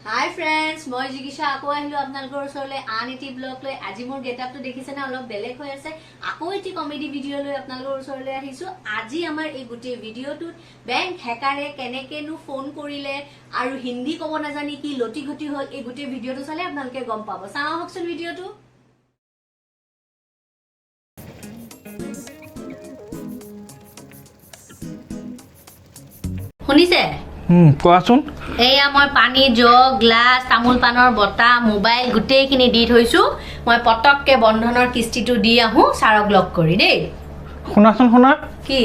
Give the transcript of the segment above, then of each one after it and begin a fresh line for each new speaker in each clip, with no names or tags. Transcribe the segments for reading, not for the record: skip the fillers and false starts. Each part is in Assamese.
हाय फ्रेंड्स মই জিগিশা আকৌ আহিলো আপোনালোকৰ ওচৰলৈ আন এটি ব্লগ লৈ আজি মোৰ গেটআপটো দেখিছে না অলপ বেলেগ হৈ আছে আকৌ এটি কমেডি ভিডিও লৈ আপোনালোকৰ ওচৰলৈ আহিছো আজি আমাৰ এই গুটি ভিডিওটো বেংক হ্যাকাৰে কেনেকেনো ফোন কৰিলে আৰু হিন্দী ক'ব নাজানি কি লটি ঘটি হ'ল এই গুটি ভিডিওটো চালে আপোনালোকে গম পাব চাও হকচোন ভিডিওটো শুনিছে
কোৱাচোন
এয়া মই পানী জগ গ্লাস তামুল পানৰ বটা মোবাইল গুটেইখিনি দি থৈছো মই পটককে বন্ধনৰ কিস্তিটো দি আহু সাৰক লক কৰি দেই
শুনাচোন শুনা
কি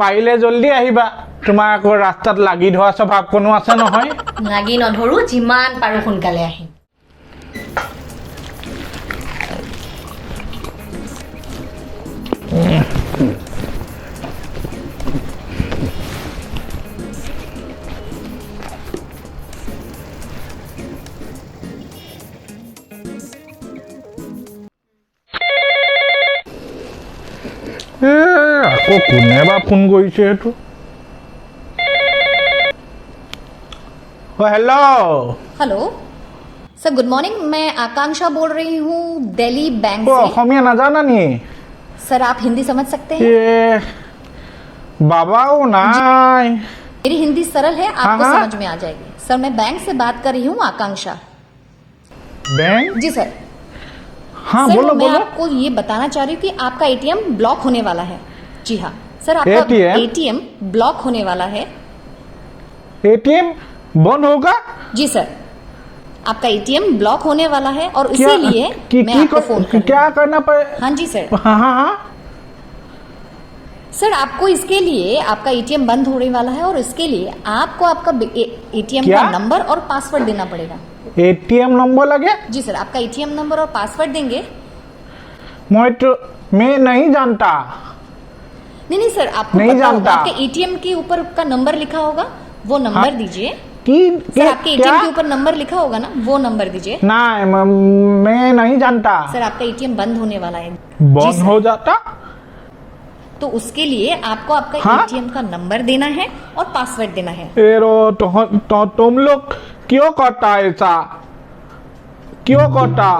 পাইলে জলদি আহিবা তোমাৰ আকৌ ৰাস্তাত লাগি ধৰা স্বভাৱ কোনো আছে নহয়
লাগি নধৰু যিমান পাৰো সোনকালে আহিম
আকৌ কোনে বা ফোন কৰিছে এইটো hello
hello sir good morning मैं आकांक्षा बोल रही हूँ दिल्ली बैंक से
অসমীয়া নাজানা নি
सर आप हिंदी समझ सकते हैं
বাবাও নাই
मेरी हिंदी सरल है आपको
हाँ।
समझ में आ जाएगी सर मैं बैंक से बात कर रही हूँ आकांक्षा
बैंक
जी सर
हाँ
सर
बोलो
मैं
बोलो
आपको ये बताना चाह रही हूँ कि आपका एटीएम ब्लॉक होने वाला है जी हाँ सर आपका
ATM?
एटीएम ब्लॉक होने वाला है
एटीएम बंद होगा
जी सर आपका एटीएम ब्लॉक होने वाला है और इसीलिए मैं आपको फोन कर रही हूँ।
क्या करना पड़े
हाँ जी सर
हाँ हाँ हाँ
सर आपको इसके लिए आपका एटीएम बंद होने वाला है और इसके लिए आपको आपका एटीएम
क्या?
का नंबर और पासवर्ड देना पड़ेगा
एटीएम नंबर लगे
जी सर आपका एटीएम नंबर और पासवर्ड देंगे
मैं नहीं जानता
नहीं सर आपको
नहीं
पता होगा,
जानता।
आपके एटीएम के ऊपर का नंबर लिखा होगा वो नंबर दीजिए सर आपके
क्या
एटीएम के ऊपर नंबर लिखा होगा ना वो नंबर दीजिए
नहीं मैं नहीं जानता
सर आपका एटीएम बंद होने वाला है
बंद हो जाता
तो उसके लिए आपको आपका
हाँ?
एटीएम का नंबर देना है और पासवर्ड देना है
एरो तुम लोग क्यों करता ऐसा क्यों करता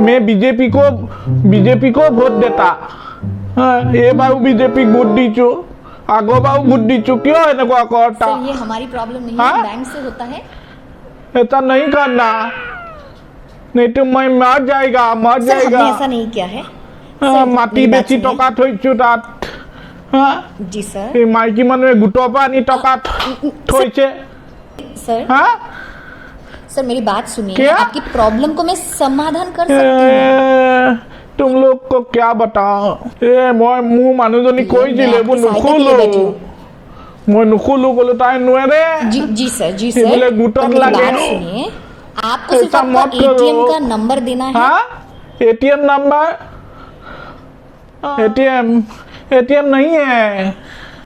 मैं बीजेपी को वोट देता ये बार बीजेपी वोट दीचु आगो बार वोट दीचु क्यों एनेकुआ करता
सर ये हमारी प्रॉब्लम नहीं
हाँ?
है बैंक से होता है
ऐसा नहीं करना नहीं तो मैं मर जाएगा
सर हमने ऐसा नहीं किया है
মাটি
मेरी बात
বেচি
सुनिए।
টকা থৈছো তাত
जी सर
এই মাইকী মানুহে গোটৰ পৰা আনি টকা থৈছে
सर
হা
सर मेरी बात सुनिए
क्या?
आपकी प्रॉब्लम को मैं समाधान कर सकती हूँ
तुम लोग को क्या बताओ মই মোৰ মানুহজনী কৈছিলে
मैं
এইবোৰ
आपकी सहायता के लिए बैठी हूँ।
মই নুখোলো ক'লো তাই নোৱাৰে
जी सर
ये
सर
बोले गुटों
तो मेरी
लगे।
बात सुनिए आपको सिर्फ
ऐसा
आपका
मत करो।
एटीएम का नंबर देना है
हाँ एटीएम नंबर एटीएम नहीं है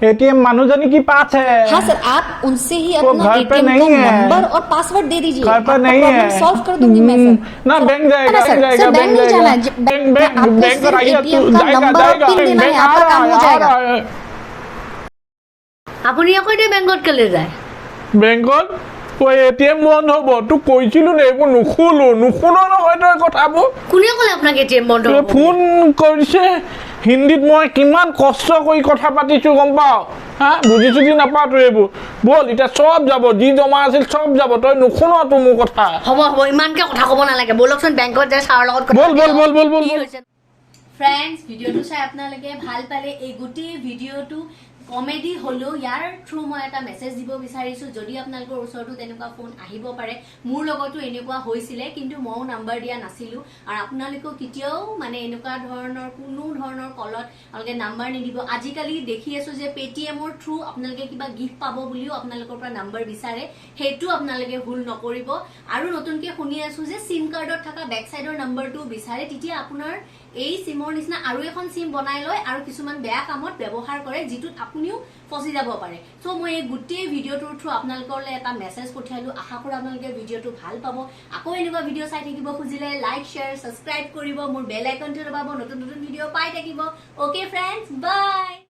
एटीएम মানুহজনী की पास है
हाँ सर आप उनसे ही
वो
अपना
घर पे
एटीएम
नहीं
का
है।
नंबर और पासवर्ड दे दीजिए
घर पर
आपका
नहीं
प्रॉब्लम
है
सॉल्व कर दूंगी मैं सर
ना
सर,
बैंक जाएगा
ना, सर,
बैंक जाएगा
सर, बैंक नहीं जाना है
बैंक
आपको
बैंक
सिर्फ
आइए
ATM
तू
का
जाएगा
नंबर और
जाएगा
पिन देना है
बैंक
आपका काम हो जाएगा
আপুনি আকৌ এতিয়া বেংকত কেলে যায়
বেংকত ওই এটিএম বন্ধ হ'ব তো কৈছিলো নে এইবোৰ নুখোলো নহয় তই কথাবোৰ
কোনে ক'লে আপোনাক এটিএম বন্ধ হ'ব
ফোন কৰিছে হিন্দীত মই কিমান কষ্ট কৰি কথা পাতিছো গম পাও হা বুজি চুজি নাপাও তই এইবোৰ বল এতিয়া চব যাব যি জমা আছিল চব যাব তই নুশুন তো মোৰ কথা
হ'ব ইমানকে কথা ক'ব নালাগে বলকচোন বেংকত যায় ছাৰৰ লগত
বল
ফ্ৰেন্ডছ ভিডিওটো চাই আপোনালোকে ভাল পালে এই গুটি ভিডিওটো কমেডি হলো ইয়াৰ থ্ৰু মই এটা মেছেজ দিব বিচাৰিছো যদি আপোনালোকৰ ওচৰতো তেনেকুৱা ফোন আহিব পাৰে মোৰ লগতো এনেকুৱা হৈছিলে কিন্তু মই নাম্বাৰ দিয়া নাছিলো আৰু আপোনালোকক কেতিয়াও মানে এনেকুৱা ধৰণৰ কোনো ধৰণৰ কলত আপোনালোকে নাম্বাৰ নিদিব আজিকালি দেখি আছো যে পেটিএমৰ থ্ৰু আপোনালোকে কিবা গিফট পাব বুলিও আপোনালোকৰ পৰা নাম্বাৰ বিচাৰে হেতু আপোনালোকে ভুল নকৰিব আৰু নতুনকৈ শুনি আছো যে সিম কাৰ্ডত থকা বেক সাইডৰ নাম্বাৰটো বিচাৰে তেতিয়া আপোনাৰ এই সিমৰ নিচিনা আৰু এখন সিম বনাই লয় আৰু কিছুমান বেয়া কামত ব্যৱহাৰ কৰে যেটোত আপুনিও ফসি যাব পাৰে সো মই এই গুটি ভিডিওটোৰ থ্ৰু আপোনালোকৰলে এটা মেছেজ পঠিয়ালো আশা কৰো আপোনালোকে ভিডিওটো ভাল পাব আকৌ এনেকুৱা ভিডিও চাই থাকিব খুজিলে লাইক শেয়াৰ সাবস্ক্ৰাইব কৰিব মোৰ বেল আইকনটো দবাব নতুন ভিডিও পাই থাকিব ওকে ফ্ৰেন্ডস বাই